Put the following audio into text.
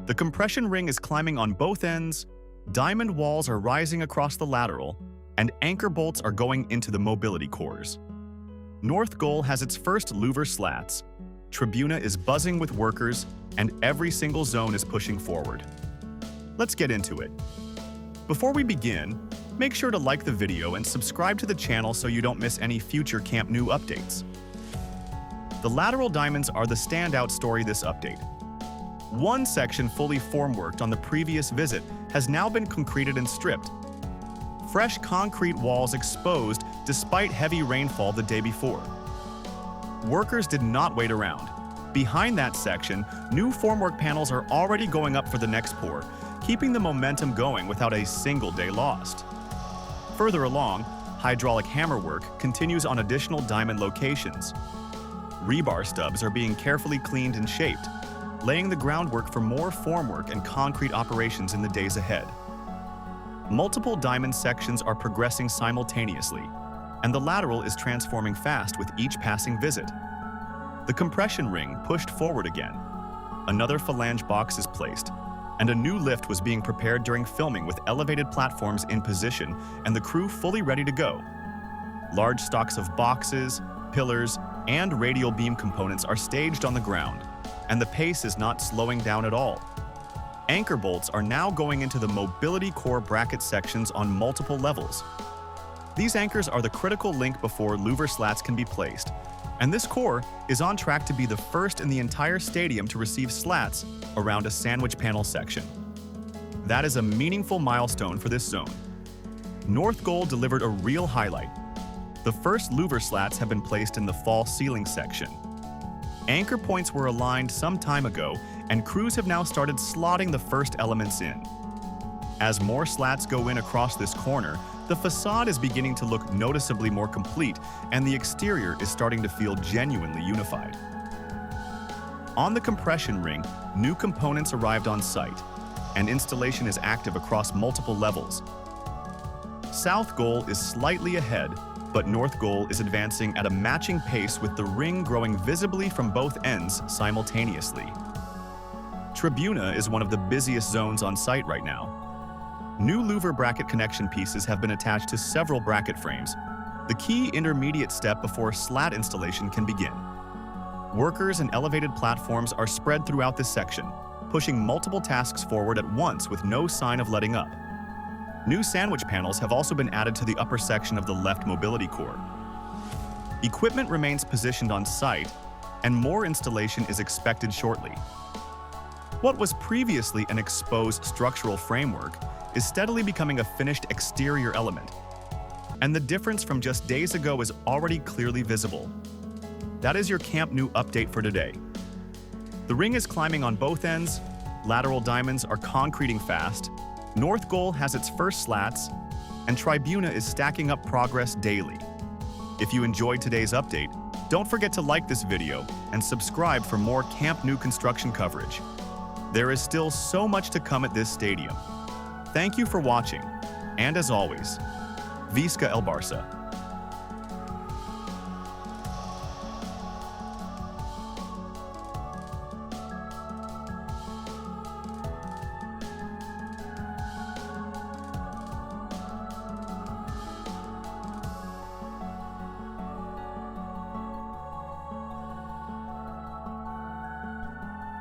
The compression ring is climbing on both ends, diamond walls are rising across the lateral, and anchor bolts are going into the mobility cores. North goal has its first louver slats, Tribuna is buzzing with workers, and every single zone is pushing forward. Let's get into it. Before we begin, make sure to like the video and subscribe to the channel so you don't miss any future Camp Nou updates. The lateral diamonds are the standout story this update. One section fully formworked on the previous visit has now been concreted and stripped. Fresh concrete walls exposed despite heavy rainfall the day before. Workers did not wait around. Behind that section, new formwork panels are already going up for the next pour, keeping the momentum going without a single day lost. Further along, hydraulic hammerwork continues on additional diamond locations. Rebar stubs are being carefully cleaned and shaped, laying the groundwork for more formwork and concrete operations in the days ahead. Multiple diamond sections are progressing simultaneously, and the lateral is transforming fast with each passing visit. The compression ring pushed forward again. Another phalange box is placed, and a new lift was being prepared during filming with elevated platforms in position and the crew fully ready to go. Large stocks of boxes, pillars, and radial beam components are staged on the ground, and the pace is not slowing down at all. Anchor bolts are now going into the mobility core bracket sections on multiple levels. These anchors are the critical link before louver slats can be placed, and this core is on track to be the first in the entire stadium to receive slats around a sandwich panel section. That is a meaningful milestone for this zone. North goal delivered a real highlight. The first louver slats have been placed in the false ceiling section. Anchor points were aligned some time ago, and crews have now started slotting the first elements in. As more slats go in across this corner, the facade is beginning to look noticeably more complete, and the exterior is starting to feel genuinely unified. On the compression ring, new components arrived on site, and installation is active across multiple levels. South goal is slightly ahead, but North goal is advancing at a matching pace with the ring growing visibly from both ends simultaneously. Tribuna is one of the busiest zones on site right now. New louver bracket connection pieces have been attached to several bracket frames, the key intermediate step before slat installation can begin. Workers and elevated platforms are spread throughout this section, pushing multiple tasks forward at once with no sign of letting up. New sandwich panels have also been added to the upper section of the left mobility core. Equipment remains positioned on site, and more installation is expected shortly. What was previously an exposed structural framework is steadily becoming a finished exterior element, and the difference from just days ago is already clearly visible. That is your Camp Nou update for today. The ring is climbing on both ends, lateral diamonds are concreting fast, North goal has its first slats, and Tribuna is stacking up progress daily. If you enjoyed today's update, don't forget to like this video and subscribe for more Camp Nou construction coverage. There is still so much to come at this stadium. Thank you for watching, and as always, Visca el Barça.